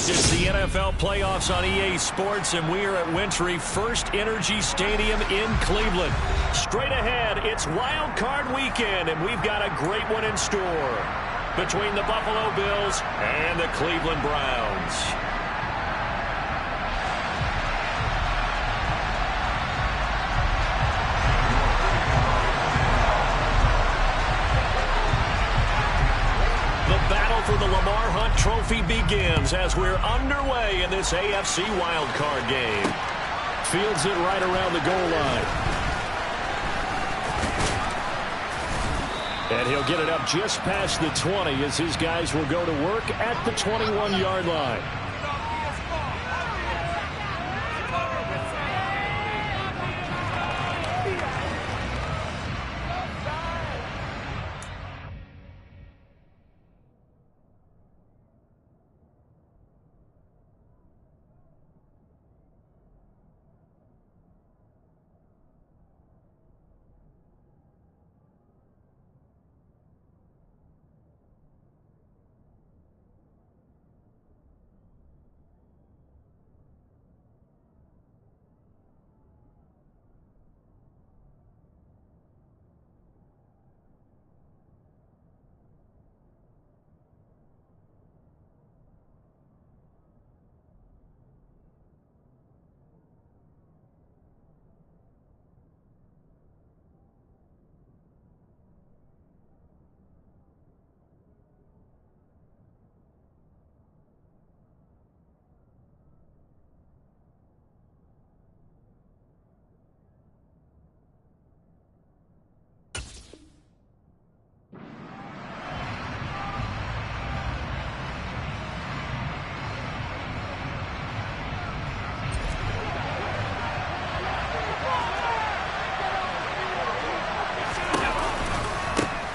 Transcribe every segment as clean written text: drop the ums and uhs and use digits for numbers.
It's the NFL playoffs on EA Sports, and we are at Wintry First Energy Stadium in Cleveland. Straight ahead, it's Wild Card weekend, and we've got a great one in store between the Buffalo Bills and the Cleveland Browns. For the Lamar Hunt Trophy begins as we're underway in this AFC wildcard game. Fields it right around the goal line. And he'll get it up just past the 20 as his guys will go to work at the 21-yard line.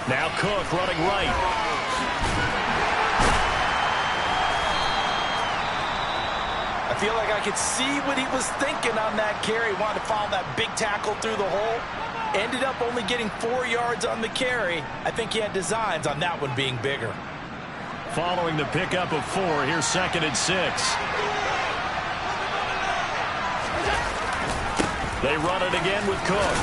Now Cook running right. I feel like I could see what he was thinking on that carry. Wanted to follow that big tackle through the hole. Ended up only getting 4 yards on the carry. I think he had designs on that one being bigger. Following the pickup of 4, here's 2nd and 6. They run it again with Cook.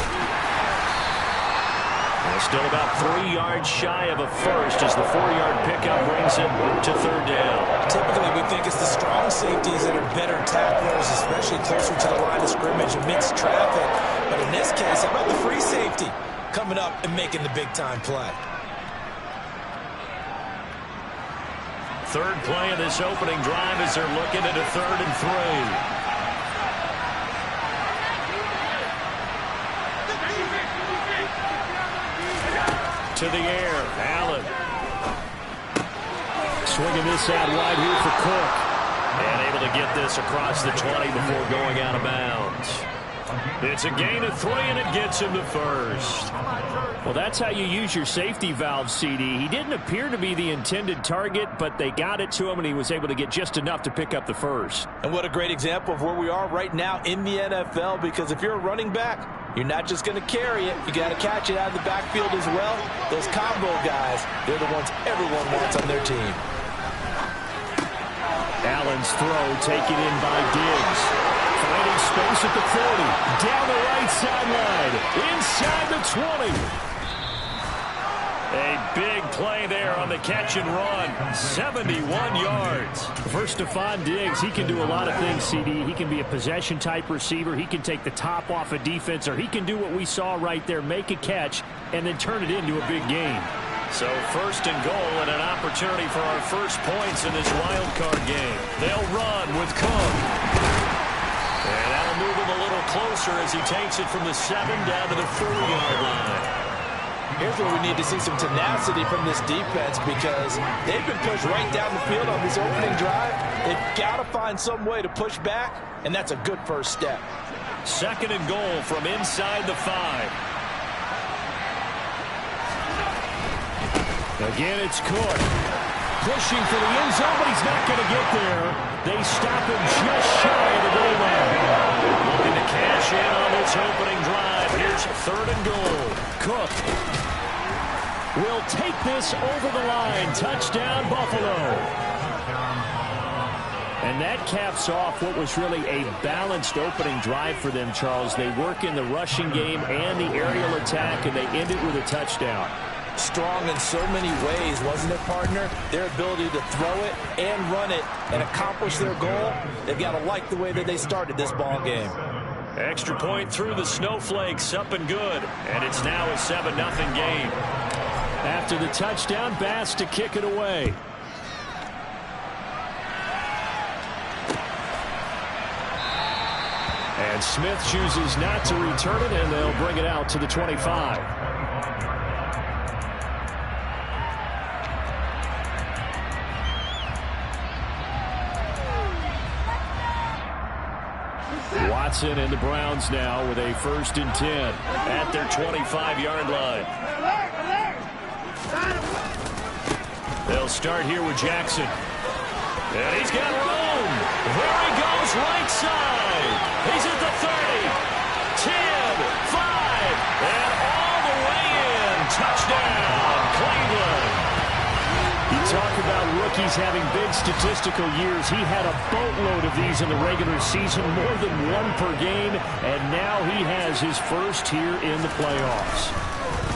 Still about 3 yards shy of a first as the 4-yard pickup brings it to 3rd down. Typically, we think it's the strong safeties that are better tacklers, especially closer to the line of scrimmage amidst traffic. But in this case, how about the free safety coming up and making the big-time play? Third play of this opening drive as they're looking at a 3rd and 3. To the air, Allen. Swinging this out wide here for Cook. And able to get this across the 20 before going out of bounds. It's a gain of 3, and it gets him to first. Well, that's how you use your safety valve, CD. He didn't appear to be the intended target, but they got it to him, and he was able to get just enough to pick up the first. And what a great example of where we are right now in the NFL, because if you're a running back, you're not just going to carry it. You got to catch it out of the backfield as well. Those combo guys, they're the ones everyone wants on their team. Allen's throw taken in by Diggs. Finding space at the 40. Down the right sideline. Inside the 20. A big play there on the catch and run. 71 yards. For Stephon Diggs, he can do a lot of things, CD. He can be a possession-type receiver. He can take the top off a defense, or he can do what we saw right there, make a catch, and then turn it into a big game. So 1st and goal and an opportunity for our first points in this wild card game. They'll run with Cook. And that'll move him a little closer as he takes it from the 7 down to the 4-yard line. Here's where we need to see some tenacity from this defense, because they've been pushed right down the field on this opening drive. They've got to find some way to push back, and that's a good first step. 2nd and goal from inside the 5. Again, it's Cook. Pushing for the end zone, but he's not going to get there. They stop him just shy of the goal line. Looking to cash in on this opening drive. Here's 3rd and goal. Cook will take this over the line. Touchdown, Buffalo. And that caps off what was really a balanced opening drive for them, Charles. They work in the rushing game and the aerial attack, and they end it with a touchdown. Strong in so many ways, wasn't it, partner? Their ability to throw it and run it and accomplish their goal, they've got to like the way that they started this ball game. Extra point through the snowflakes, up and good. And it's now a 7-0 game. After the touchdown, Bass to kick it away. And Smith chooses not to return it, and they'll bring it out to the 25. Watson and the Browns now with a 1st and 10 at their 25-yard line. They'll start here with Jackson. And he's got room. There he goes, right side. He's at the 30, 10, 5, and all the way in. Touchdown, Cleveland. You talk about rookies having big statistical years. He had a boatload of these in the regular season, more than one per game, and now he has his first here in the playoffs.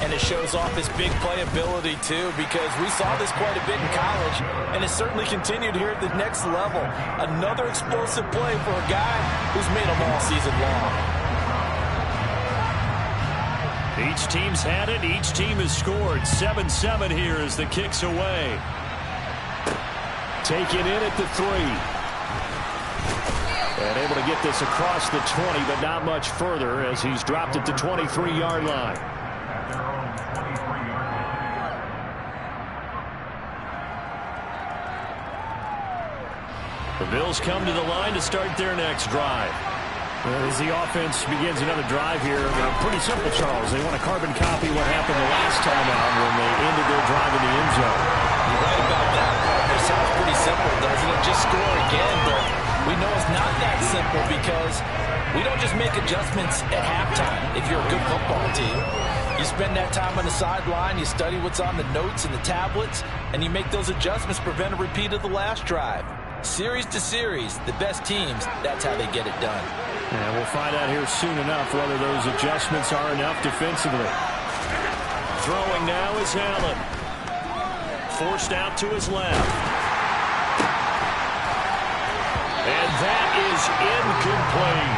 And it shows off his big playability, too, because we saw this quite a bit in college, and it certainly continued here at the next level. Another explosive play for a guy who's made them all season long. Each team's had it. Each team has scored. 7-7 here as the kick's away. Taken in at the 3. And able to get this across the 20, but not much further as he's dropped at the 23-yard line. The Bills come to the line to start their next drive. As the offense begins another drive here, pretty simple, Charles. They want to carbon copy what happened the last time out when they ended their drive in the end zone. You're right about that. It sounds pretty simple, doesn't it? Just score again, but we know it's not that simple because we don't just make adjustments at halftime if you're a good football team. You spend that time on the sideline, you study what's on the notes and the tablets, and you make those adjustments to prevent a repeat of the last drive. Series to series, the best teams, that's how they get it done. And we'll find out here soon enough whether those adjustments are enough defensively. Throwing now is Allen. Forced out to his left. And that is incomplete.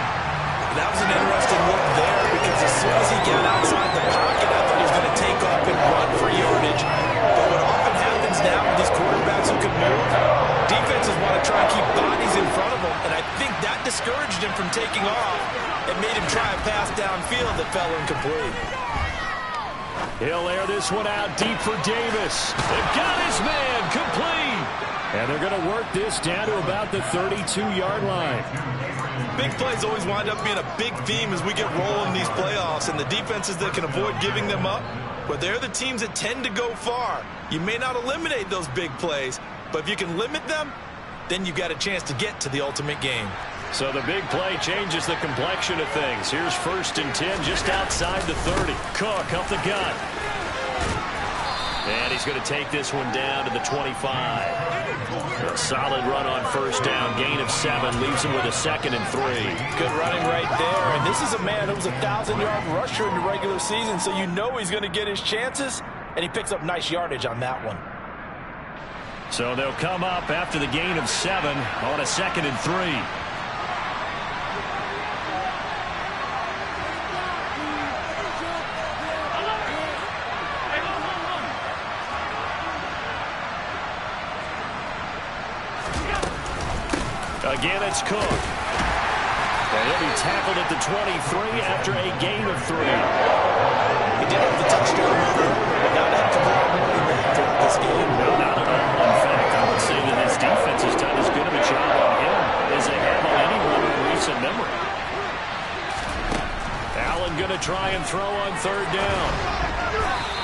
That was an interesting look there because as soon as he got outside the pocket, I thought he was going to take off and run for yardage. But what often happens now with these quarterbacks who can move, defenses want to try and keep bodies in front of them, and I think that discouraged him from taking off and made him try a pass downfield that fell incomplete. He'll air this one out deep for Davis. They've got his man complete. And they're going to work this down to about the 32-yard line. Big plays always wind up being a big theme as we get rolling these playoffs, and the defenses that can avoid giving them up, but they're the teams that tend to go far. You may not eliminate those big plays, but if you can limit them, then you've got a chance to get to the ultimate game. So the big play changes the complexion of things. Here's 1st and 10 just outside the 30. Cook up the gut. And he's going to take this one down to the 25. A solid run on 1st down. Gain of 7 leaves him with a 2nd and 3. Good running right there. And this is a man who was a 1,000-yard rusher in the regular season, so you know he's going to get his chances, and he picks up nice yardage on that one. So they'll come up after the gain of 7 on a 2nd and 3. Again, it's Cook. And he'll be tackled at the 23 after a gain of 3. He did have the touchdown run earlier, but not after this game. No, not at all. In fact, I would say that his defense has done as good of a job on him as they have on anyone in recent memory. Allen going to try and throw on 3rd down.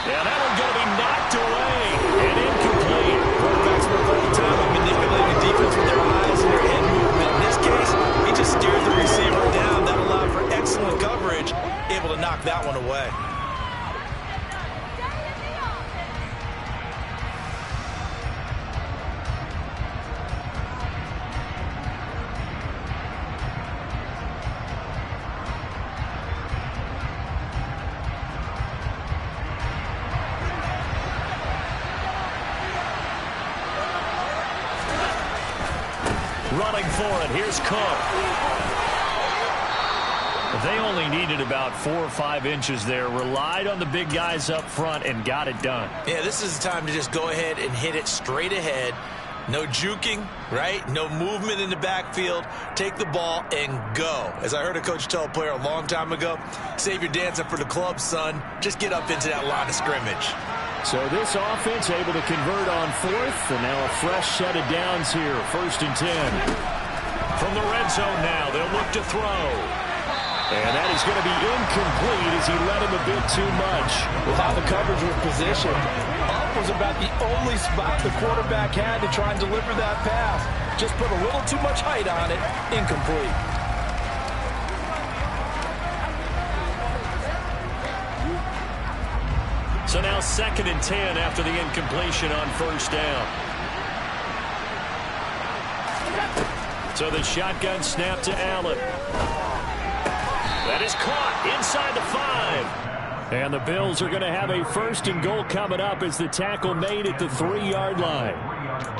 Yeah, that one going to be knocked away and incomplete. Quarterbacks work all the time on manipulating the defense with their eyes and their head movement. In this case, he just steered the receiver down. That allowed for excellent coverage, able to knock that one away. Running for it. Here's Cook. They only needed about 4 or 5 inches there. Relied on the big guys up front and got it done. Yeah, this is the time to just go ahead and hit it straight ahead. No juking, right? No movement in the backfield. Take the ball and go. As I heard a coach tell a player a long time ago, save your dancing for the club, son. Just get up into that line of scrimmage. So this offense able to convert on 4th, and now a fresh set of downs here. 1st and 10. From the red zone now, they'll look to throw. And that is going to be incomplete as he led him a bit too much. With how the coverage was positioned, up was about the only spot the quarterback had to try and deliver that pass. Just put a little too much height on it. Incomplete. So now 2nd and 10 after the incompletion on 1st down. So the shotgun snap to Allen. That is caught inside the 5. And the Bills are going to have a 1st and goal coming up as the tackle made at the 3-yard line.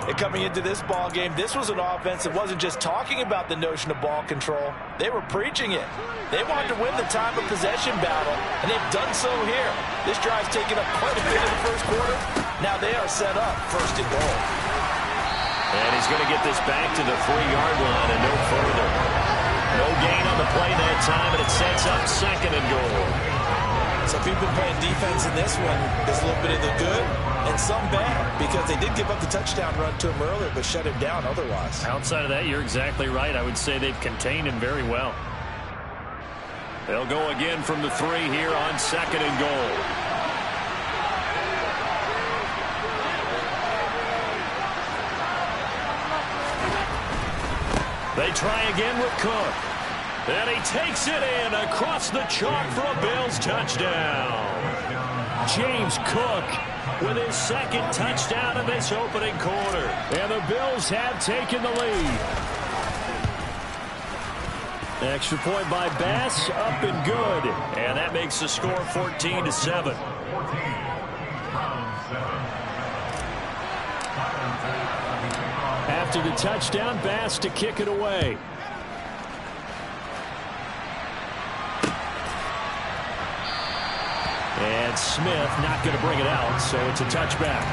And coming into this ball game, this was an offense that wasn't just talking about the notion of ball control. They were preaching it. They wanted to win the time of possession battle, and they've done so here. This drive's taken up quite a bit in the 1st quarter. Now they are set up 1st and goal. And he's going to get this back to the 3-yard line and no further. No gain on the play that time, and it sets up 2nd and goal. So if you've been playing defense in this one, there's a little bit of the good and some bad, because they did give up the touchdown run to him earlier, but shut him down otherwise. Outside of that, you're exactly right. I would say they've contained him very well. They'll go again from the 3 here on 2nd and goal. They try again with Cook. And he takes it in across the chalk for a Bills touchdown. James Cook with his 2nd touchdown in this opening quarter. And the Bills have taken the lead. Extra point by Bass, up and good. And that makes the score 14-7. After the touchdown, Bass to kick it away. And Smith not going to bring it out, so it's a touchback.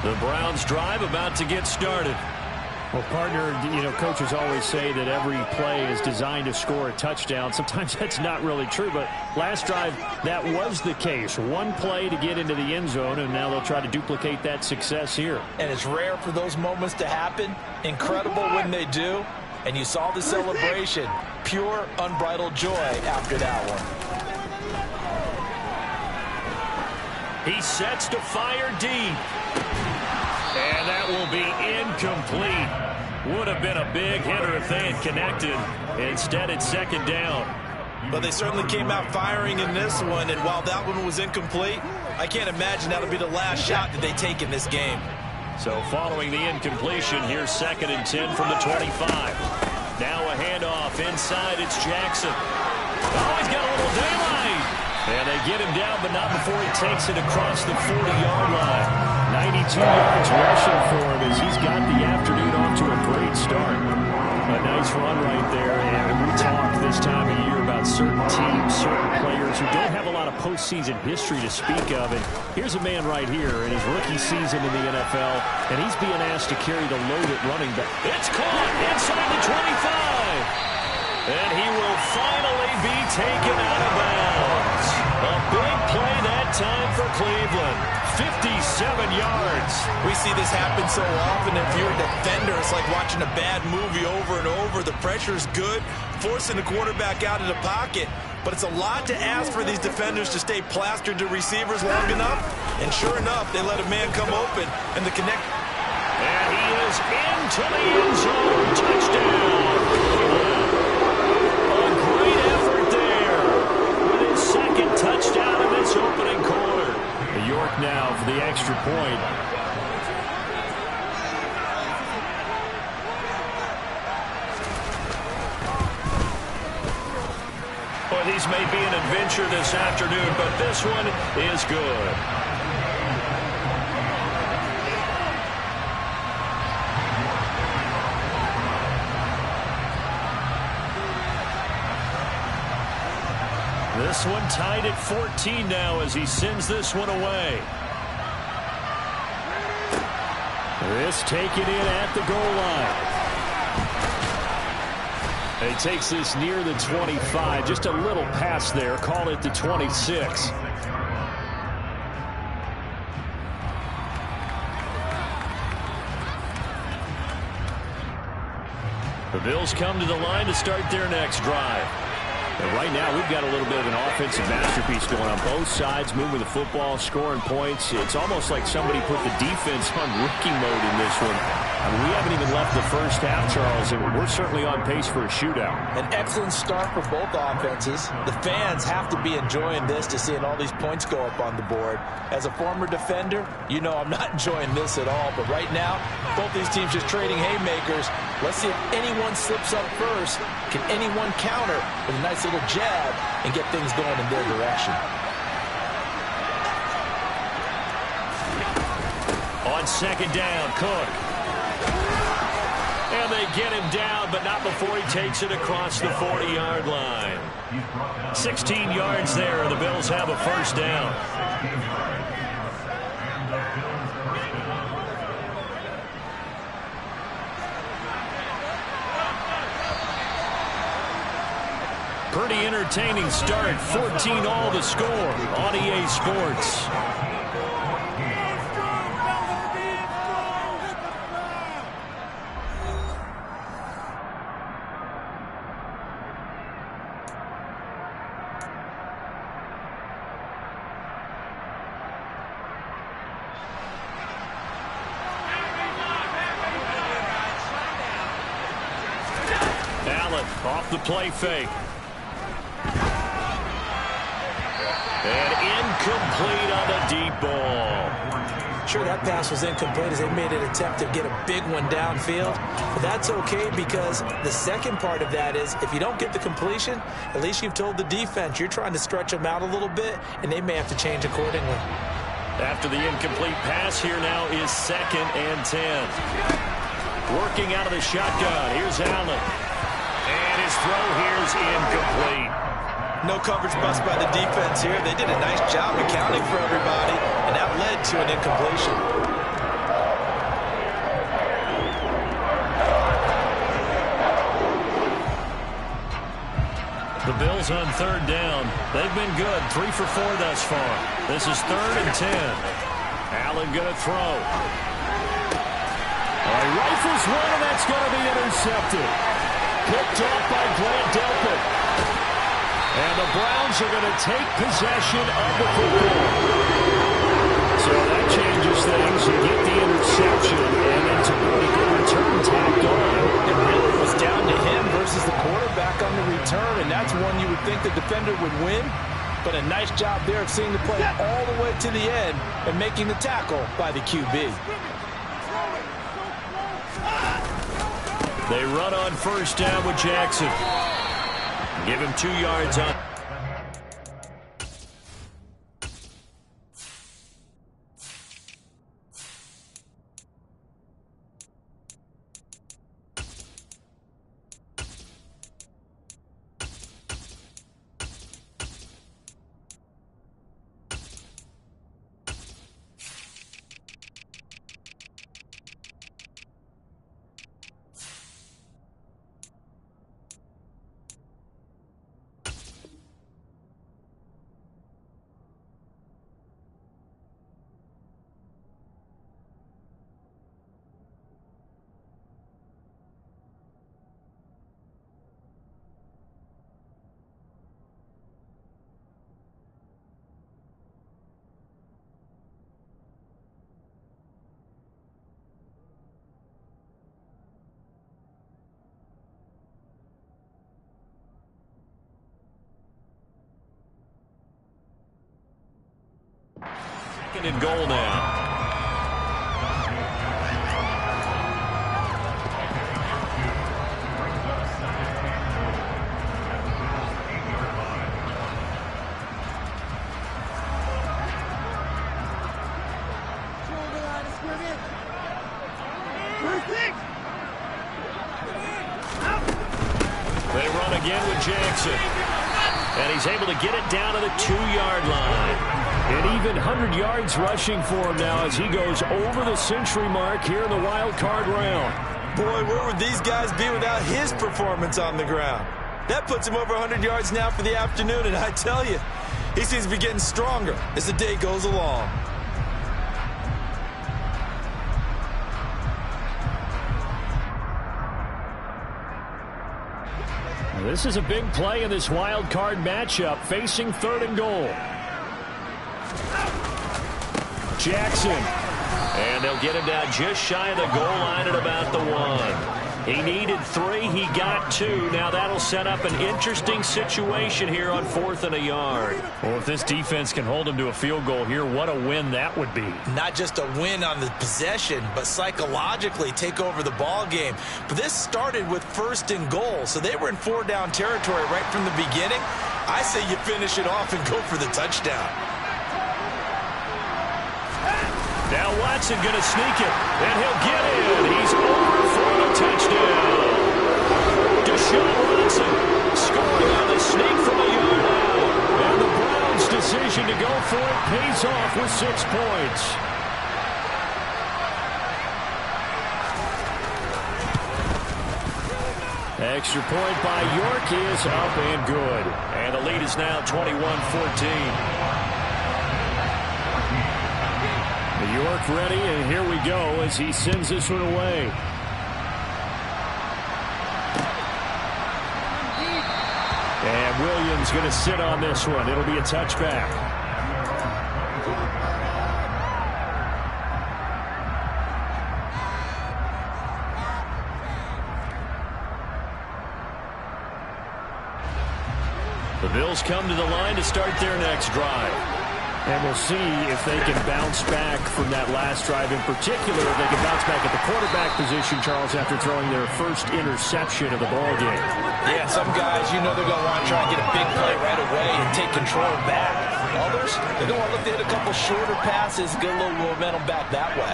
The Browns drive about to get started. Well, partner, coaches always say that every play is designed to score a touchdown. Sometimes that's not really true, but last drive, that was the case. One play to get into the end zone, and now they'll try to duplicate that success here. And it's rare for those moments to happen. Incredible when they do. And you saw the celebration. Pure, unbridled joy after that one. He sets to fire deep. And that will be incomplete. Would have been a big hitter if they had connected. Instead, it's 2nd down. But they certainly came out firing in this one, and while that one was incomplete, I can't imagine that'll be the last shot that they take in this game. So following the incompletion, here's 2nd and 10 from the 25. Now a handoff inside, it's Jackson. Oh, he's got a little daylight. And they get him down, but not before he takes it across the 40-yard line. 92 yards rushing for him as he's got the afternoon off to a great start. A nice run right there, and we talk this time of year about certain teams, certain players who don't have a lot of postseason history to speak of. And here's a man right here in his rookie season in the NFL, and he's being asked to carry the load at running back. It's caught inside the 25. And he will finally be taken out of bounds. A big play that time for Cleveland. 57 yards. We see this happen so often. If you're a defender, it's like watching a bad movie over and over. The pressure's good, forcing the quarterback out of the pocket. But it's a lot to ask for these defenders to stay plastered to receivers long enough. And sure enough, they let a man come open, and the connect. And he is into the end zone. Touchdown. A great effort there with his 2nd touchdown in this opening quarter. York now for the extra point. Boy, These may be an adventure this afternoon, but this one is good. This one tied at 14 now as he sends this one away. This taken in at the goal line. And he takes this near the 25. Just a little pass there. Call it the 26. The Bills come to the line to start their next drive. And right now, we've got a little bit of an offensive masterpiece going on. Both sides moving the football, scoring points. It's almost like somebody put the defense on rookie mode in this one. I mean, we haven't even left the first half, Charles, and we're certainly on pace for a shootout. An excellent start for both offenses. The fans have to be enjoying this to seeing all these points go up on the board. As a former defender, you know I'm not enjoying this at all. But right now, both these teams just trading haymakers. Let's see if anyone slips up first. Can anyone counter with a nice little jab and get things going in their direction? On second down, Cook. And they get him down, but not before he takes it across the 40-yard line. 16 yards there. The Bills have a first down. Pretty entertaining start. 14-all the score on EA Sports. Off the play fake. And incomplete on the deep ball. Sure, that pass was incomplete as they made an attempt to get a big one downfield. But that's okay because the second part of that is if you don't get the completion, at least you've told the defense you're trying to stretch them out a little bit, and they may have to change accordingly. After the incomplete pass, here now is 2nd and 10. Working out of the shotgun. Here's Allen. And his throw here is incomplete. No coverage bust by the defense here. They did a nice job accounting for everybody, and that led to an incompletion. The Bills on third down. They've been good. 3 for 4 thus far. This is 3rd and 10. Allen going to throw. He rifles one, and that's going to be intercepted. Picked off by Grant Delpit. And the Browns are going to take possession of the football. So that changes things. You get the interception, and then to put a good return tacked on. It really was down to him versus the quarterback on the return, and that's one you would think the defender would win. But a nice job there of seeing the play all the way to the end and making the tackle by the QB. They run on first down with Jackson. Give him 2 yards on. Second and goal now. Jackson. And he's able to get it down to the 2-yard line. And even 100 yards rushing for him now as he goes over the century mark here in the wild card round. Boy, where would these guys be without his performance on the ground? That puts him over 100 yards now for the afternoon, and I tell you, he seems to be getting stronger as the day goes along. This is a big play in this wild card matchup, facing 3rd and goal. Jackson. And they'll get him down just shy of the goal line at about the 1. He needed 3. He got 2. Now that'll set up an interesting situation here on 4th and a yard. Well, if this defense can hold him to a field goal here, what a win that would be. Not just a win on the possession, but psychologically take over the ball game. But this started with 1st and goal, so they were in 4-down territory right from the beginning. I say you finish it off and go for the touchdown. Now Watson going to sneak it, and he'll get in. He's over for the touchdown. Deshaun Watson scoring on the sneak from a yard out. And the Browns' decision to go for it pays off with 6 points. Extra point by York is up and good. And the lead is now 21-14. York ready, and here we go as he sends this one away. And Williams going to sit on this one. It'll be a touchback. The Bills come to the line to start their next drive. And we'll see if they can bounce back from that last drive. In particular, if they can bounce back at the quarterback position, Charles, after throwing their first interception of the ballgame. Yeah, some guys, you know they're going to want to try and get a big play right away and take control back. Others, they're going to look to hit a couple shorter passes, get a little momentum back that way.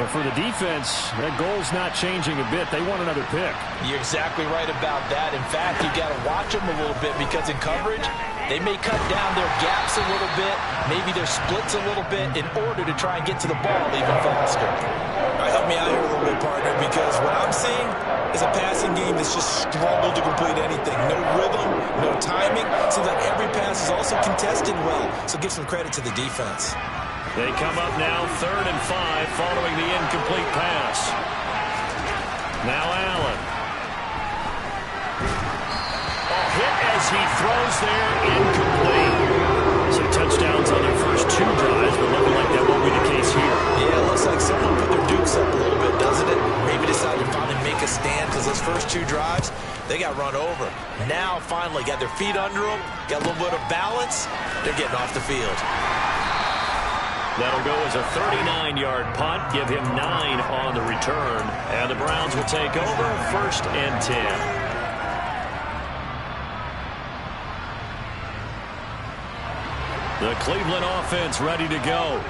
But for the defense, that goal's not changing a bit. They want another pick. You're exactly right about that. In fact, you got to watch them a little bit because in coverage, they may cut down their gaps a little bit, maybe their splits a little bit in order to try and get to the ball even faster. All right, help me out here a little bit, partner, because what I'm seeing is a passing game that's just struggled to complete anything. No rhythm, no timing. Seems like every pass is also contested well, so give some credit to the defense. They come up now 3rd and 5 following the incomplete pass. Now Allen. Hit as he throws there, incomplete. So touchdowns on their first 2 drives, but looking like that won't be the case here. Yeah, it looks like someone put their dukes up a little bit, doesn't it? Maybe decided to finally make a stand because those first 2 drives, they got run over. Now, finally, got their feet under them, got a little bit of balance. They're getting off the field. That'll go as a 39-yard punt, give him 9 on the return. And the Browns will take over 1st and 10. The Cleveland offense ready to go.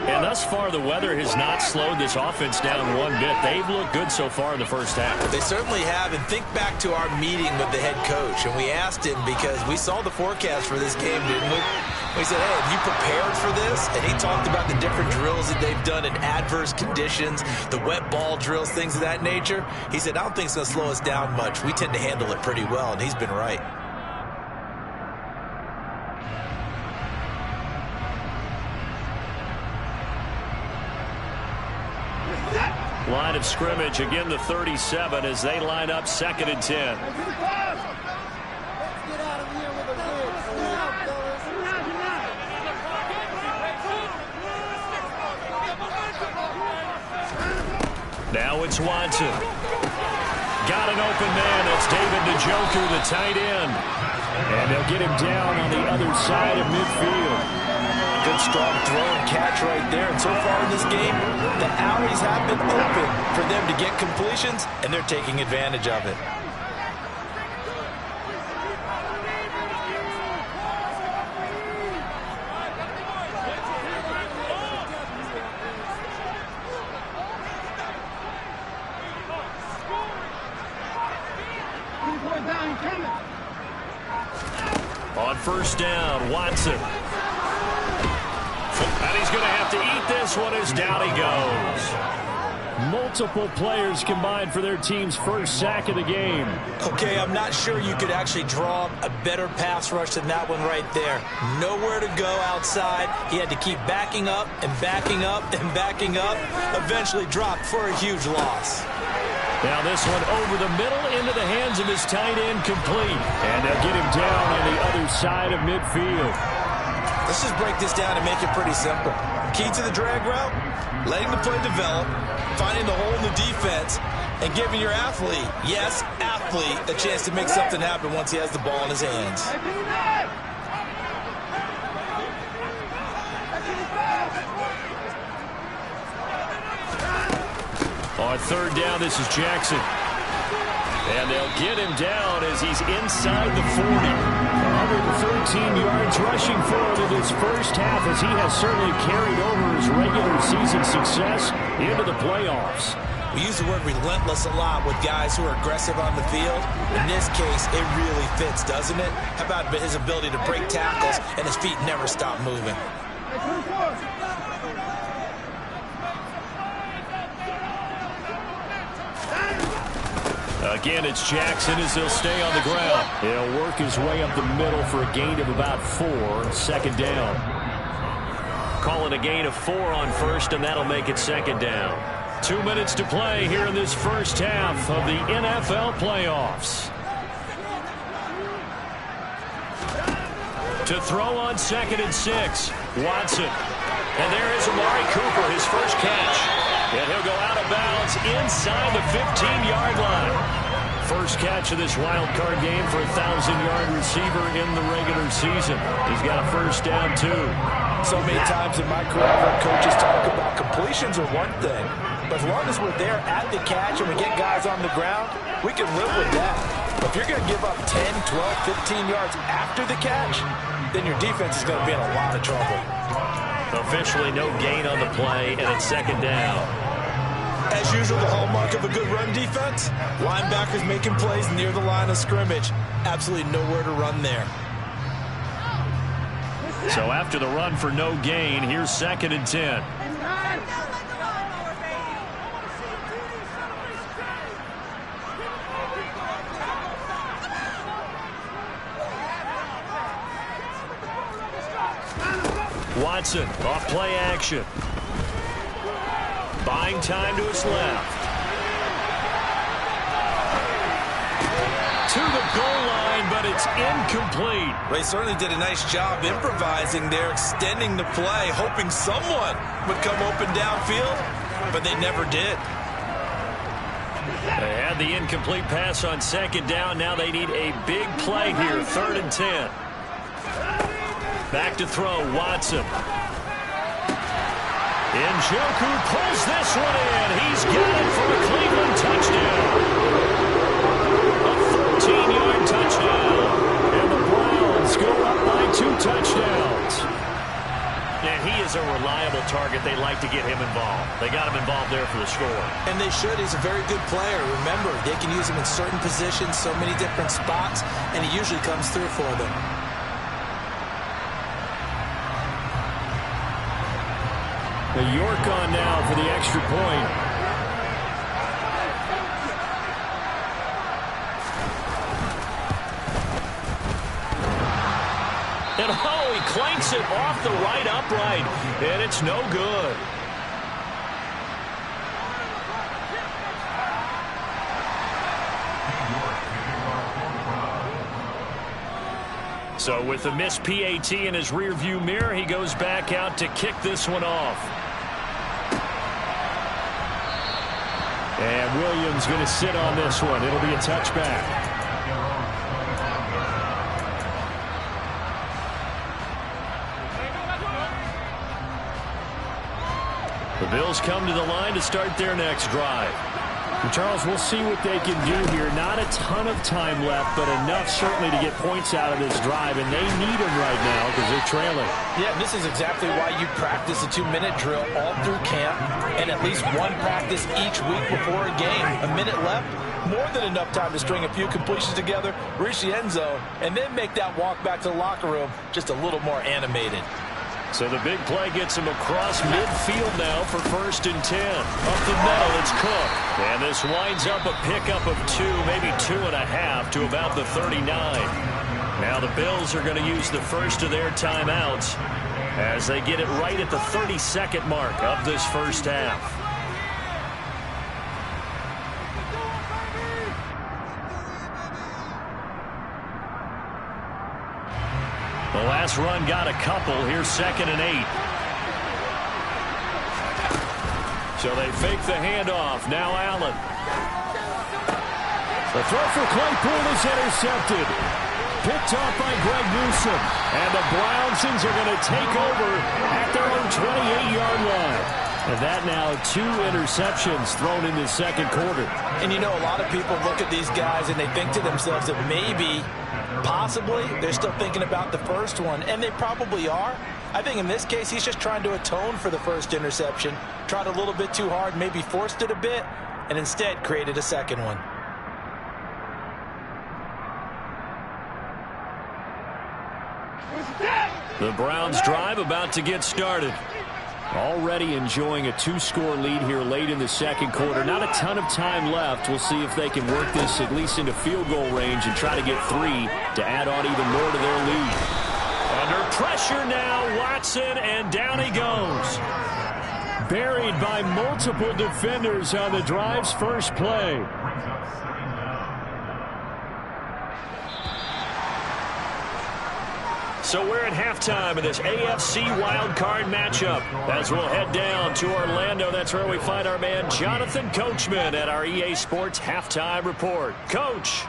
And thus far, the weather has not slowed this offense down one bit. They've looked good so far in the first half. They certainly have. And think back to our meeting with the head coach. And we asked him because we saw the forecast for this game, didn't we? We said, hey, have you prepared for this? And he talked about the different drills that they've done in adverse conditions, the wet ball drills, things of that nature. He said, I don't think it's going to slow us down much. We tend to handle it pretty well, and he's been right. Line of scrimmage, again the 37 as they line up 2nd and 10. Now it's Watson. Got an open man. That's David Njoku, the tight end. And they'll get him down on the other side of midfield. Good strong throw and catch right there. And so far in this game, the alleys have been open for them to get completions, and they're taking advantage of it. On first down, Watson. And he's going to have to eat this one as down he goes. Multiple players combined for their team's first sack of the game. Okay, I'm not sure you could actually draw a better pass rush than that one right there. Nowhere to go outside. He had to keep backing up and backing up and backing up. Eventually dropped for a huge loss. Now this one over the middle into the hands of his tight end, complete. And they'll get him down on the other side of midfield. Let's just break this down and make it pretty simple. Key to the drag route, letting the play develop, finding the hole in the defense, and giving your athlete, yes, athlete, a chance to make something happen once he has the ball in his hands. On third down, this is Jackson. And they'll get him down as he's inside the 40. 113 yards rushing for him in his first half, as he has certainly carried over his regular season success into the playoffs. We use the word relentless a lot with guys who are aggressive on the field. In this case, it really fits, doesn't it? How about his ability to break tackles and his feet never stop moving? Again, it's Jackson as he'll stay on the ground. He'll work his way up the middle for a gain of about 4. Second down. Calling a gain of 4 on first, and that'll make it second down. 2 minutes to play here in this first half of the NFL playoffs. To throw on 2nd and 6, Watson. And there is Amari Cooper, his first catch. And he'll go out of bounds inside the 15-yard line. First catch of this wild card game for a 1,000-yard receiver in the regular season. He's got a first down, too. So many times in my career, I've heard coaches talk about completions are one thing, but as long as we're there at the catch and we get guys on the ground, we can live with that. But if you're going to give up 10, 12, 15 yards after the catch, then your defense is going to be in a lot of trouble. Officially no gain on the play, and it's second down. As usual, the hallmark of a good run defense, linebackers making plays near the line of scrimmage. Absolutely nowhere to run there. So after the run for no gain, here's 2nd and 10. Watson off play action. Buying time to his left. To the goal line, but it's incomplete. They certainly did a nice job improvising there, extending the play, hoping someone would come open downfield, but they never did. They had the incomplete pass on 2nd down. Now they need a big play here, 3rd and 10. Back to throw, Watson. Njoku pulls this one in. He's got it for a Cleveland touchdown. A 14-yard touchdown. And the Browns go up by 2 touchdowns. And he is a reliable target. They like to get him involved. They got him involved there for the score. And they should. He's a very good player. Remember, they can use him in certain positions, so many different spots, and he usually comes through for them. York on now for the extra point. And oh, he clanks it off the right upright, and it's no good. So with the missed PAT in his rearview mirror, he goes back out to kick this one off. And Williams going to sit on this one. It'll be a touchback. The Bills come to the line to start their next drive. Charles, we'll see what they can do here. Not a ton of time left, but enough certainly to get points out of this drive, and they need them right now because they're trailing. Yeah, this is exactly why you practice a 2-minute drill all through camp and at least one practice each week before a game. A minute left, more than enough time to string a few completions together, reach the end zone, and then make that walk back to the locker room just a little more animated. So the big play gets him across midfield now for 1st and 10. Up the middle, it's Cook. And this winds up a pickup of 2, maybe 2.5 to about the 39. Now the Bills are going to use the first of their timeouts as they get it right at the 32nd mark of this first half. The last run got a couple. Here's 2nd and 8. So they fake the handoff. Now Allen. The throw for Claypool is intercepted. Picked off by Greg Newsome. And the Brownsons are going to take over at their own 28-yard line. And that now 2 interceptions thrown in the second quarter. And you know, a lot of people look at these guys and they think to themselves that maybe, possibly, they're still thinking about the first one. And they probably are. I think in this case, he's just trying to atone for the first interception. Tried a little bit too hard, maybe forced it a bit, and instead created a second one. The Browns drive about to get started. Already enjoying a 2-score lead here late in the second quarter. Not a ton of time left. We'll see if they can work this at least into field goal range and try to get 3 to add on even more to their lead. Under pressure now, Watson, and down he goes. Buried by multiple defenders on the drive's first play. So we're at halftime of this AFC Wildcard matchup. As we'll head down to Orlando, that's where we find our man Jonathan Coachman at our EA Sports Halftime Report. Coach.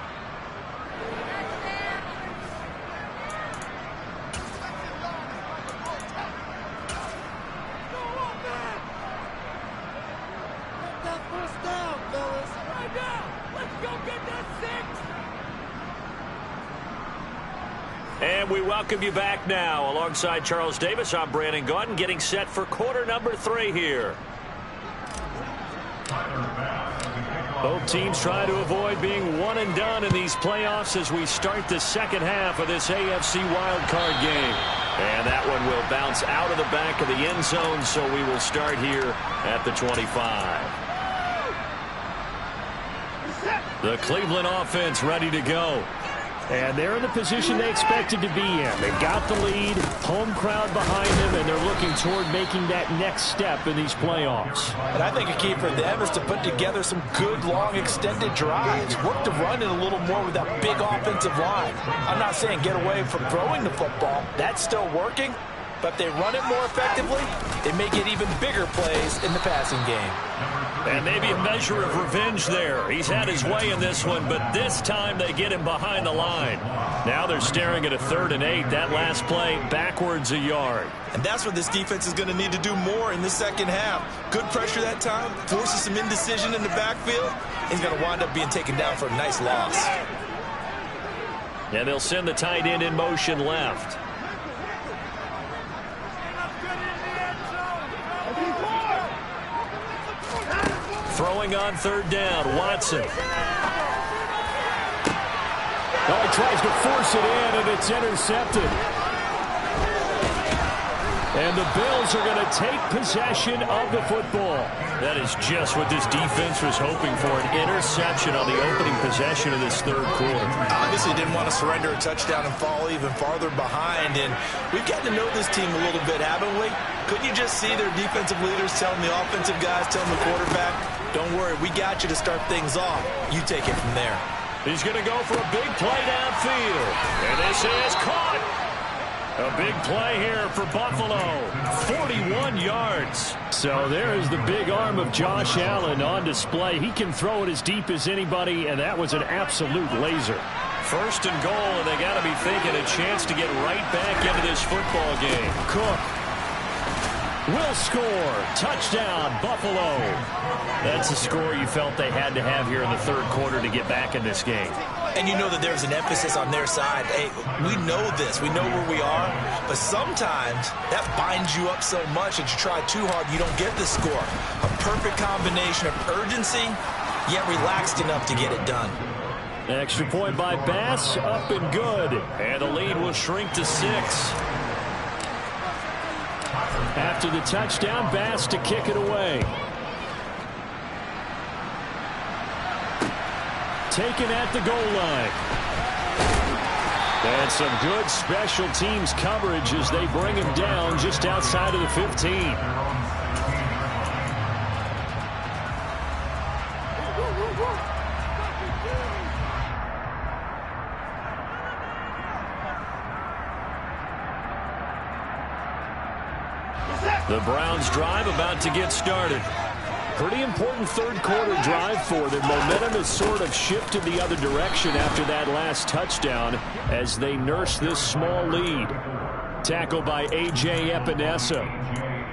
And we welcome you back now. Alongside Charles Davis, I'm Brandon Gaudin, getting set for quarter number 3 here. Both teams try to avoid being one and done in these playoffs as we start the second half of this AFC wildcard game. And that one will bounce out of the back of the end zone, so we will start here at the 25. The Cleveland offense ready to go. And they're in the position they expected to be in. They've got the lead, home crowd behind them, and they're looking toward making that next step in these playoffs. And I think a key for them is to put together some good, long, extended drives. Work to run it a little more with that big offensive line. I'm not saying get away from throwing the football. That's still working. But if they run it more effectively, they may get even bigger plays in the passing game. And maybe a measure of revenge there. He's had his way in this one, but this time they get him behind the line. Now they're staring at a 3rd and 8. That last play backwards a yard. And that's what this defense is going to need to do more in the second half. Good pressure that time, forces some indecision in the backfield. He's going to wind up being taken down for a nice loss. And they'll send the tight end in motion left. Throwing on 3rd down, Watson. Oh, he tries to force it in, and it's intercepted. And the Bills are going to take possession of the football. That is just what this defense was hoping for, an interception on the opening possession of this 3rd quarter. Obviously didn't want to surrender a touchdown and fall even farther behind. And we've gotten to know this team a little bit, haven't we? Couldn't you just see their defensive leaders telling the offensive guys, telling the quarterback, don't worry, we got you to start things off. You take it from there. He's going to go for a big play downfield. And this is caught. A big play here for Buffalo. 41 yards. So there is the big arm of Josh Allen on display. He can throw it as deep as anybody, and that was an absolute laser. 1st and goal, and they got to be thinking a chance to get right back into this football game. Cook. will score. Touchdown, Buffalo. That's a score you felt they had to have here in the third quarter to get back in this game. And you know that there's an emphasis on their side. Hey, we know this. We know where we are. But sometimes that binds you up so much that you try too hard, you don't get the score. A perfect combination of urgency, yet relaxed enough to get it done. Extra point by Bass, up and good. And the lead will shrink to 6. After the touchdown, Bass to kick it away. Taken at the goal line. And some good special teams coverage as they bring him down just outside of the 15. The Browns drive about to get started. Pretty important third quarter drive for them. Momentum has sort of shifted the other direction after that last touchdown as they nurse this small lead. Tackle by A.J. Epinesa.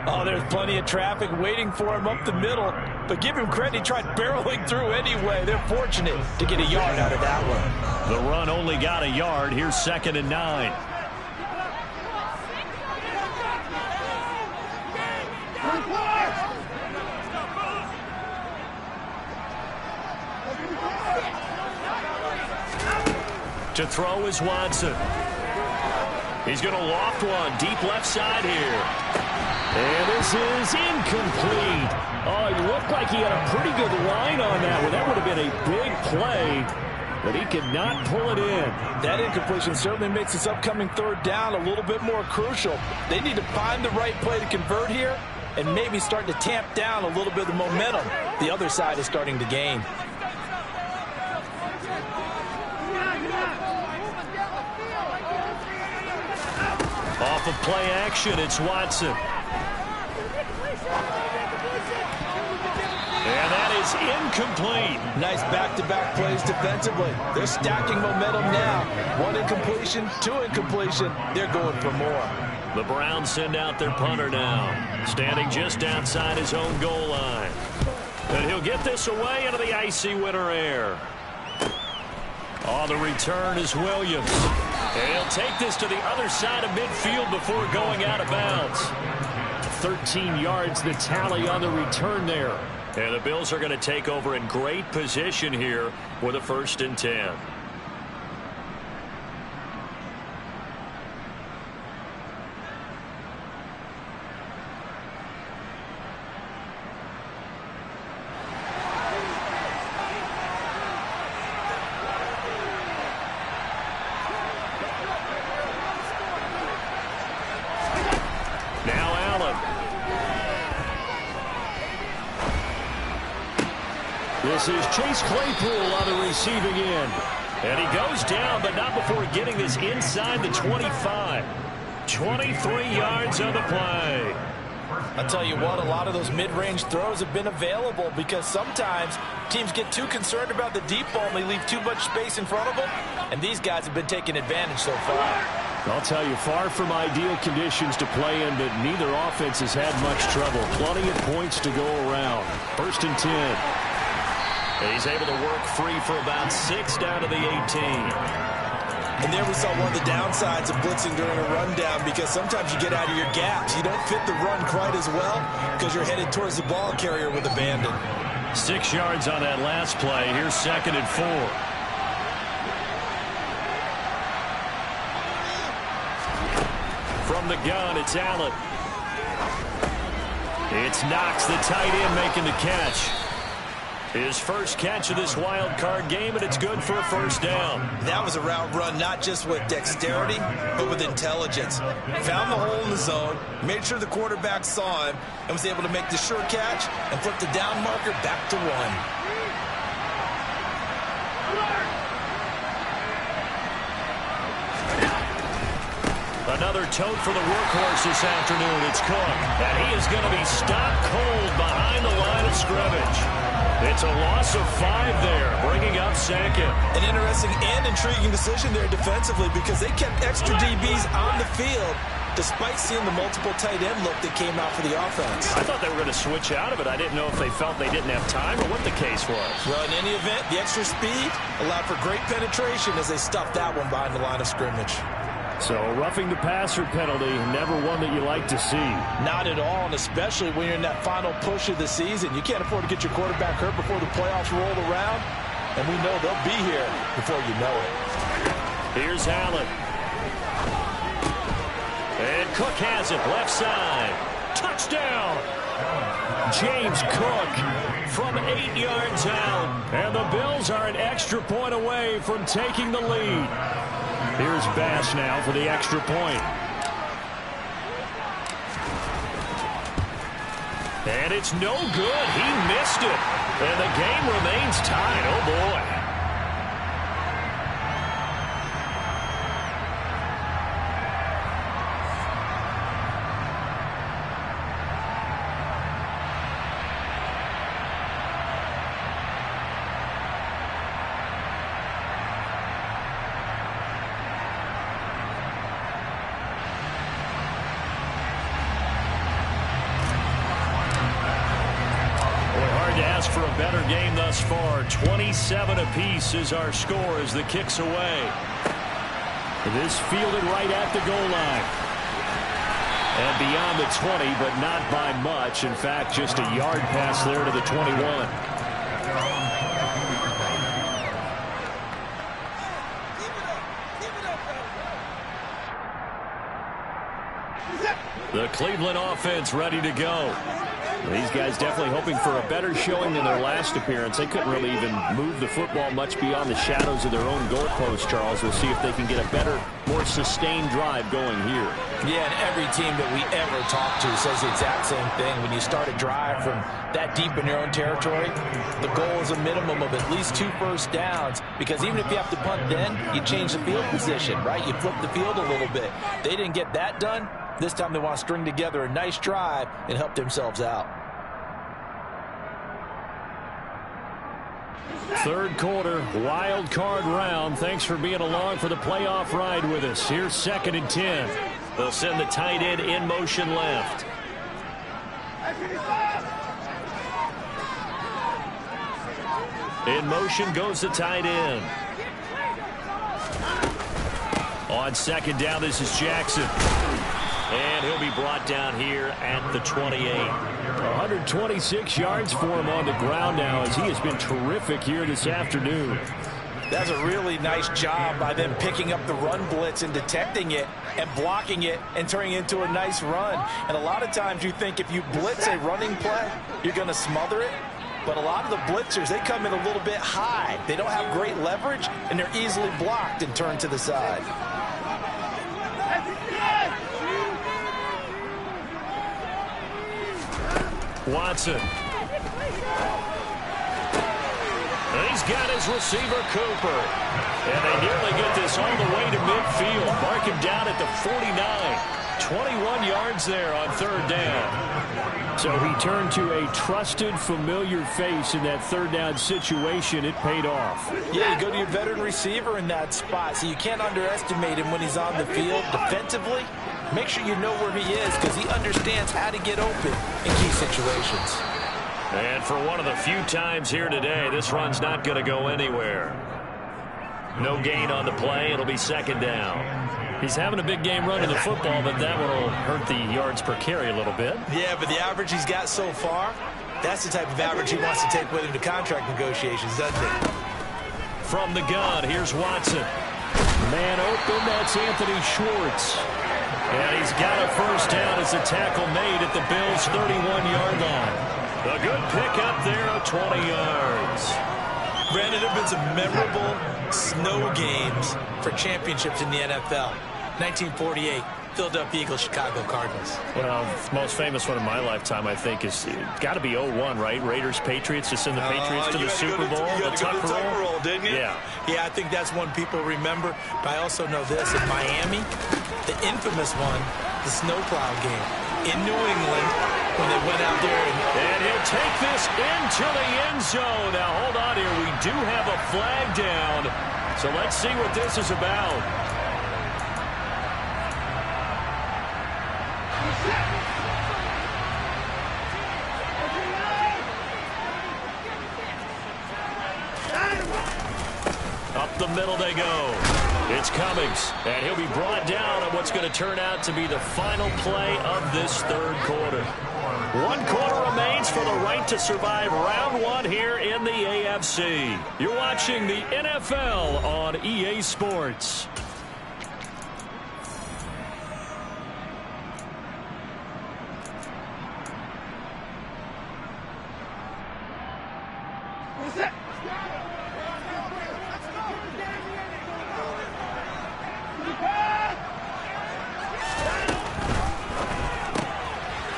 Oh, there's plenty of traffic waiting for him up the middle. But give him credit, he tried barreling through anyway. They're fortunate to get a yard out of that one. The run only got a yard. Here's 2nd and 9. To throw is Watson. He's going to loft one deep left side here. And this is incomplete. Oh, it looked like he had a pretty good line on that one. That would have been a big play, but he could not pull it in. That incompletion certainly makes this upcoming third down a little bit more crucial. They need to find the right play to convert here and maybe start to tamp down a little bit of the momentum the other side is starting to gain. Off of play action, it's Watson. And that is incomplete. Nice back-to-back plays defensively. They're stacking momentum now. 1 incompletion, 2 incompletion. They're going for more. The Browns send out their punter now, standing just outside his own goal line. And he'll get this away into the icy winter air. On the return is Williams. And he'll take this to the other side of midfield before going out of bounds. 13 yards the tally on the return there. And the Bills are going to take over in great position here with a 1st and 10. This is Chase Claypool on the receiving end. And he goes down, but not before getting this inside the 25. 23 yards on the play. I'll tell you what, a lot of those mid-range throws have been available because sometimes teams get too concerned about the deep ball and they leave too much space in front of them. And these guys have been taking advantage so far. I'll tell you, far from ideal conditions to play in, but neither offense has had much trouble. Plenty of points to go around. 1st and 10. He's able to work free for about 6 down to the 18. And there we saw one of the downsides of blitzing during a rundown because sometimes you get out of your gaps. You don't fit the run quite as well because you're headed towards the ball carrier with abandon. 6 yards on that last play. Here's 2nd and 4. From the gun, it's Allen. It's Knox, the tight end, making the catch. His first catch of this wild card game, and it's good for a 1st down. That was a route run not just with dexterity, but with intelligence. Found the hole in the zone, made sure the quarterback saw him, and was able to make the sure catch and flip the down marker back to 1. Another tote for the workhorse this afternoon. It's Cook. And he is going to be stopped cold behind the line of scrimmage. It's a loss of 5 there, bringing up 2nd. An interesting and intriguing decision there defensively because they kept extra DBs on the field despite seeing the multiple tight end look that came out for the offense. I thought they were going to switch out of it. I didn't know if they felt they didn't have time or what the case was. Well, in any event, the extra speed allowed for great penetration as they stuffed that one behind the line of scrimmage. So roughing the passer penalty, never one that you like to see. Not at all, and especially when you're in that final push of the season. You can't afford to get your quarterback hurt before the playoffs roll around, and we know they'll be here before you know it. Here's Allen. And Cook has it, left side. Touchdown! James Cook from 8 yards out. And the Bills are an extra point away from taking the lead. Here's Bass now for the extra point. And it's no good. He missed it. And the game remains tied. Oh, boy. For a better game thus far. 27 apiece is our score as the kick's away. This fielded right at the goal line. And beyond the 20, but not by much. In fact, just a yard pass there to the 21. The Cleveland offense ready to go. These guys definitely hoping for a better showing than their last appearance. They couldn't really even move the football much beyond the shadows of their own goalpost, Charles. We'll see if they can get a better, more sustained drive going here. Yeah, and every team that we ever talk to says the exact same thing. When you start a drive from that deep in your own territory, the goal is a minimum of at least 2 first downs, because even if you have to punt then, you change the field position, right? You flip the field a little bit. They didn't get that done. This time they want to string together a nice drive and help themselves out. Third quarter, wild card round. Thanks for being along for the playoff ride with us. Here's 2nd and 10. They'll send the tight end in motion left. In motion goes the tight end. On 2nd down, this is Jackson. And he'll be brought down here at the 28. 126 yards for him on the ground now, as he has been terrific here this afternoon. That's a really nice job by them picking up the run blitz and detecting it and blocking it and turning it into a nice run. And a lot of times you think if you blitz a running play, you're going to smother it. But a lot of the blitzers, they come in a little bit high. They don't have great leverage, and they're easily blocked and turned to the side. Watson. And he's got his receiver, Cooper. And they nearly get this all the way to midfield. Mark him down at the 49. 21 yards there on 3rd down. So he turned to a trusted, familiar face in that 3rd down situation. It paid off. Yeah, you go to your veteran receiver in that spot, so you can't underestimate him when he's on the field defensively. Make sure you know where he is, because he understands how to get open in key situations. And for one of the few times here today, this run's not going to go anywhere. No gain on the play. It'll be 2nd down. He's having a big game running the football, but that one will hurt the yards per carry a little bit. Yeah, but the average he's got so far, that's the type of average he wants to take with him to contract negotiations, doesn't he? From the gun, here's Watson. Man open, that's Anthony Schwartz. And he's got a first down as a tackle made at the Bills' 31-yard line. A good pickup there of 20 yards. Brandon, there have been some memorable snow games for championships in the NFL. 1948, Philadelphia Eagles, Chicago Cardinals. Well, the most famous one in my lifetime, I think, is got to be 01, right? Raiders, Patriots, to send the Patriots to the Super Bowl. You had to go to the Tucker roll, didn't you? Yeah. Yeah, I think that's one people remember. But I also know this. In Miami, the infamous one, the snowplow game. In New England, when they went out there. And he'll take this into the end zone. Now, hold on here. We do have a flag down. So let's see what this is about. middle they go. It's Cummings, and he'll be brought down on what's going to turn out to be the final play of this third quarter. 1 quarter remains for the right to survive round 1 here in the AFC. You're watching the NFL on EA Sports.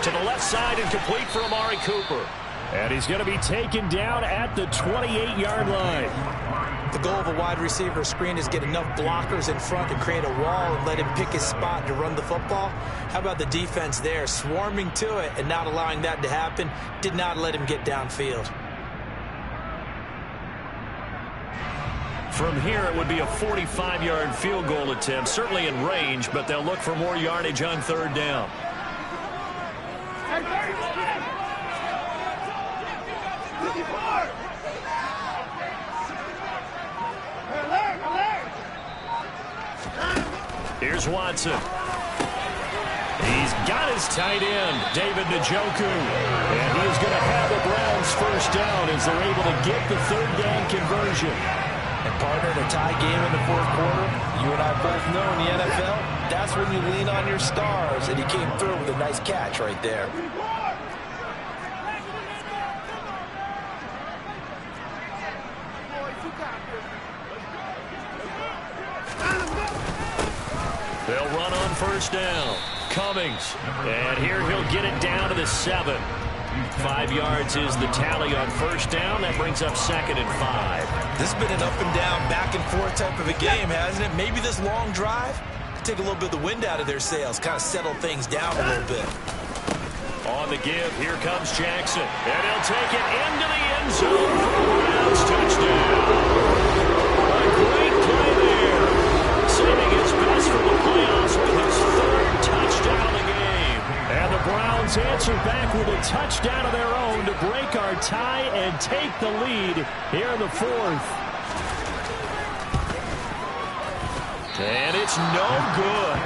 To the left side and complete for Amari Cooper. And he's going to be taken down at the 28-yard line. The goal of a wide receiver screen is get enough blockers in front to create a wall and let him pick his spot to run the football. How about the defense there, swarming to it and not allowing that to happen? Did not let him get downfield. From here, it would be a 45-yard field goal attempt, certainly in range, but they'll look for more yardage on third down. Here's Watson. He's got his tight end, David Njoku. And he is going to have the Browns first down as they're able to get the third down conversion. And partner, in a tie game in the fourth quarter, you and I both know in the NFL, that's when you lean on your stars. And he came through with a nice catch right there. They'll run on first down. Cummings. And here he'll get it down to the 7. 5 yards is the tally on first down. That brings up 2nd and 5. This has been an up and down, back and forth type of a game, hasn't it? Maybe this long drive could take a little bit of the wind out of their sails, kind of settle things down a little bit. On the give, here comes Jackson. And he'll take it into the end zone for a Browns touchdown. A great play there. Saving his best for the playoffs with his 3rd touchdown of the game. And the Browns answer back with a touchdown of their own to break our tie and take the lead here in the 4th. And it's no good.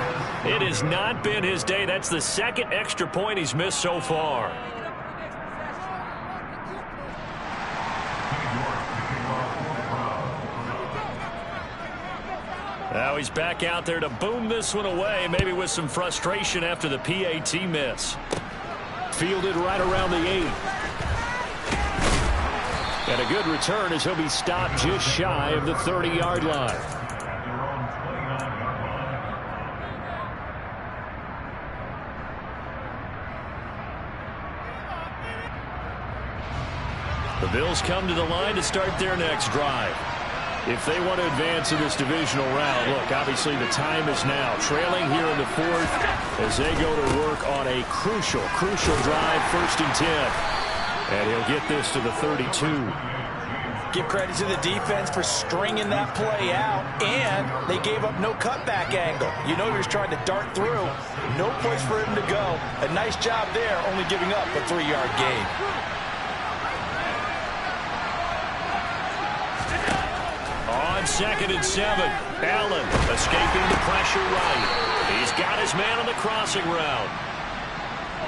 It has not been his day. That's the 2nd extra point he's missed so far. Now he's back out there to boom this one away, maybe with some frustration after the PAT miss. Fielded right around the 8. And a good return as he'll be stopped just shy of the 30-yard line. The Bills come to the line to start their next drive. If they want to advance in this divisional round, look, obviously the time is now. Trailing here in the 4th as they go to work on a crucial drive, 1st and 10. And he'll get this to the 32. Give credit to the defense for stringing that play out, and they gave up no cutback angle. You know he was trying to dart through. No place for him to go. A nice job there, only giving up a 3-yard gain. On 2nd and 7, Allen escaping the pressure right. He's got his man on the crossing route.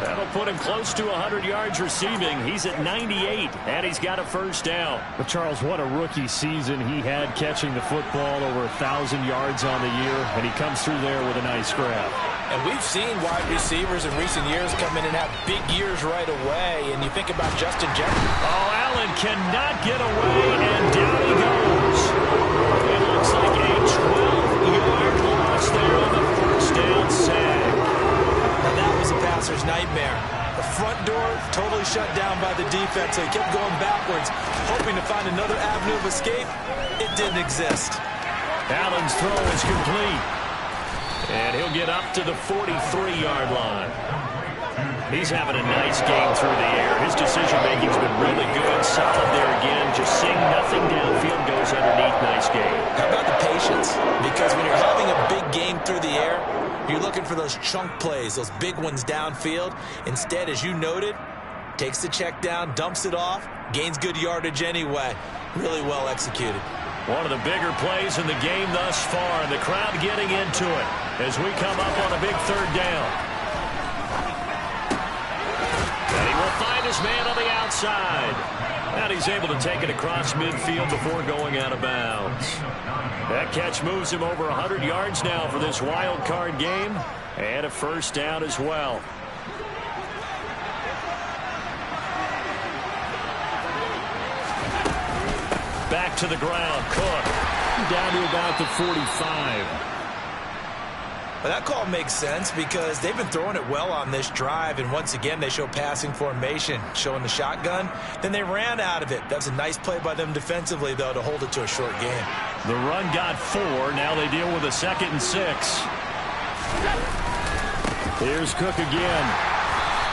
That'll put him close to 100 yards receiving. He's at 98, and he's got a first down. But Charles, what a rookie season he had catching the football, over 1,000 yards on the year, and he comes through there with a nice grab. And we've seen wide receivers in recent years come in and have big years right away. And you think about Justin Jefferson. Oh, Allen cannot get away, and down he goes. It looks like a 12-yard loss there on the first down sag. And that was a passer's nightmare. The front door totally shut down by the defense, so he kept going backwards, hoping to find another avenue of escape. It didn't exist. Allen's throw is complete. And he'll get up to the 43-yard line. He's having a nice game through the air. His decision-making's been really good. Solid there again. Just seeing nothing downfield, goes underneath. Nice game. How about the patience? Because when you're having a big game through the air, you're looking for those chunk plays, those big ones downfield. Instead, as you noted, takes the check down, dumps it off, gains good yardage anyway. Really well executed. One of the bigger plays in the game thus far, and the crowd getting into it as we come up on a big third down. And he will find his man on the outside. And he's able to take it across midfield before going out of bounds. That catch moves him over 100 yards now for this wild card game, and a first down as well. Back to the ground. Cook down to about the 45. Well, that call makes sense because they've been throwing it well on this drive, and once again they show passing formation, showing the shotgun. Then they ran out of it. That was a nice play by them defensively, though, to hold it to a short game. The run got 4. Now they deal with a 2nd and 6. Here's Cook again.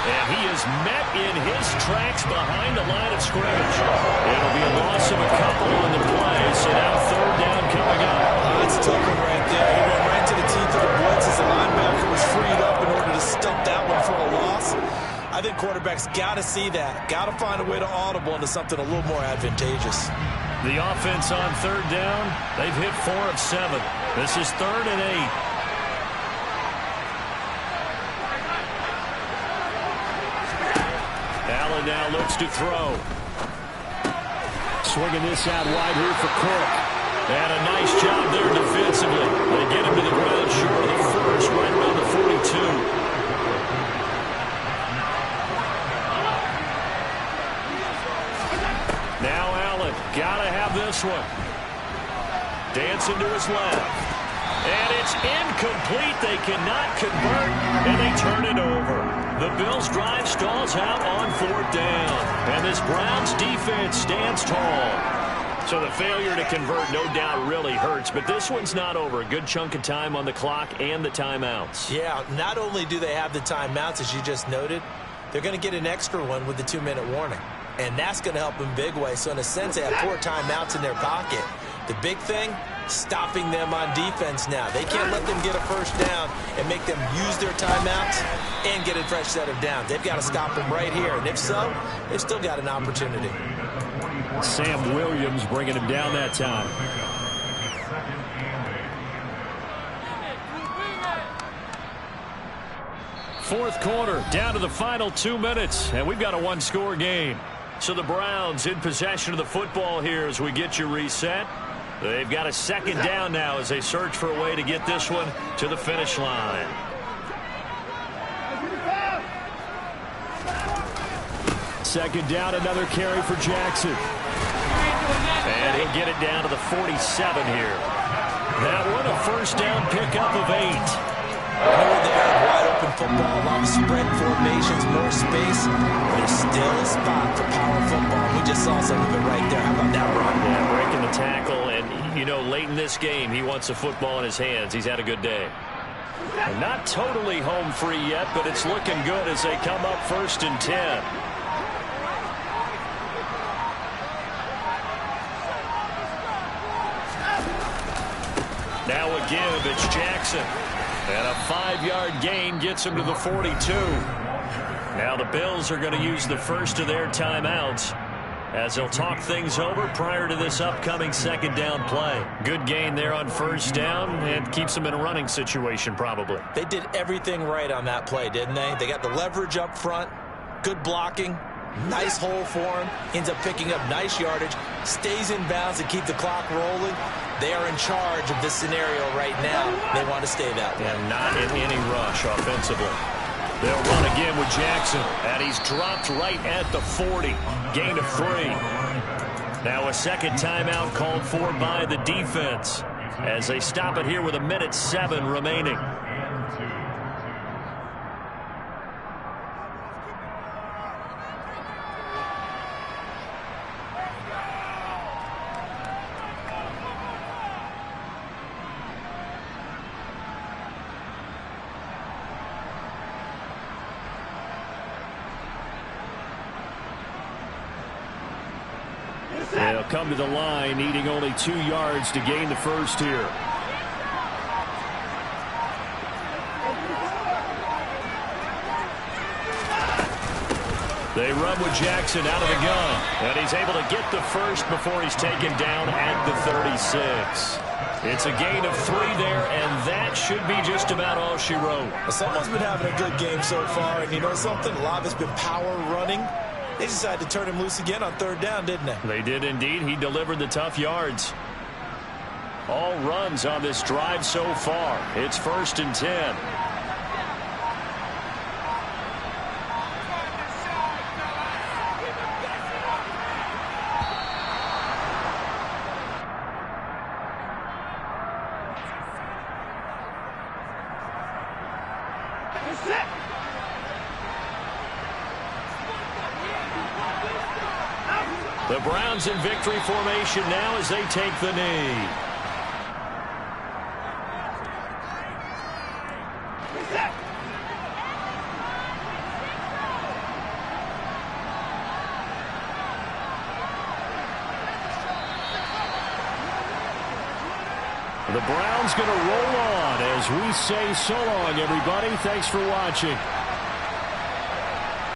And he is met in his tracks behind the line of scrimmage. It'll be a loss of a couple on the play. So now third down coming up. That's a tough one right there. He ran right to the teeth of the blitz as the linebacker was freed up in order to stump that one for a loss. I think quarterbacks got to see that. Got to find a way to audible into something a little more advantageous. The offense on third down, they've hit 4 of 7. This is 3rd and 8. Allen now looks to throw. Swinging this out wide here for Cook. And a nice job there defensively. They get him to the ground short of the first, right around the 42. Now Allen, gotta have this one. Dancing to his left. And it's incomplete. They cannot convert, and they turn it over. The Bills' drive stalls out on 4th down. And this Browns defense stands tall. So the failure to convert, no doubt, really hurts. But this one's not over. A good chunk of time on the clock and the timeouts. Yeah, not only do they have the timeouts, as you just noted, they're going to get an extra one with the 2-minute warning. And that's going to help them big way. So in a sense, they have 4 timeouts in their pocket. The big thing, stopping them on defense now. They can't let them get a first down and make them use their timeouts and get a fresh set of downs. They've got to stop them right here. And if so, they've still got an opportunity. Sam Williams bringing him down that time. Fourth quarter, down to the final 2 minutes, and we've got a 1-score game. So the Browns in possession of the football here as we get you reset. They've got a 2nd down now as they search for a way to get this one to the finish line. Second down, another carry for Jackson. And he'll get it down to the 47 here. That one a first down pickup of 8. Over there, wide open football, a lot of spread formations, more space. There's still a spot for power football. We just saw some of it right there. How about that run? Yeah, breaking the tackle, and, you know, late in this game, he wants the football in his hands. He's had a good day. And not totally home free yet, but it's looking good as they come up 1st and 10. Now a give, it's Jackson. And a 5-yard gain gets him to the 42. Now the Bills are going to use the first of their timeouts as they'll talk things over prior to this upcoming 2nd down play. Good gain there on 1st down and keeps them in a running situation probably. They did everything right on that play, didn't they? They got the leverage up front, good blocking, nice hole for him, ends up picking up nice yardage, stays in bounds to keep the clock rolling. They are in charge of this scenario right now. They want to stay that way. And not in any rush offensively. They'll run again with Jackson, and he's dropped right at the 40. Gain of 3. Now a 2nd timeout called for by the defense as they stop it here with 1:07 remaining. They'll come to the line, needing only 2 yards to gain the first here. They run with Jackson out of the gun. And he's able to get the first before he's taken down at the 36. It's a gain of 3 there, and that should be just about all she wrote. Well, someone's been having a good game so far, and you know something? A lot of it's been power running. They decided to turn him loose again on 3rd down, didn't they? They did indeed. He delivered the tough yards. All runs on this drive so far. It's 1st and 10. The Browns in victory formation now as they take the knee. The Browns going to roll on as we say so long, everybody. Thanks for watching.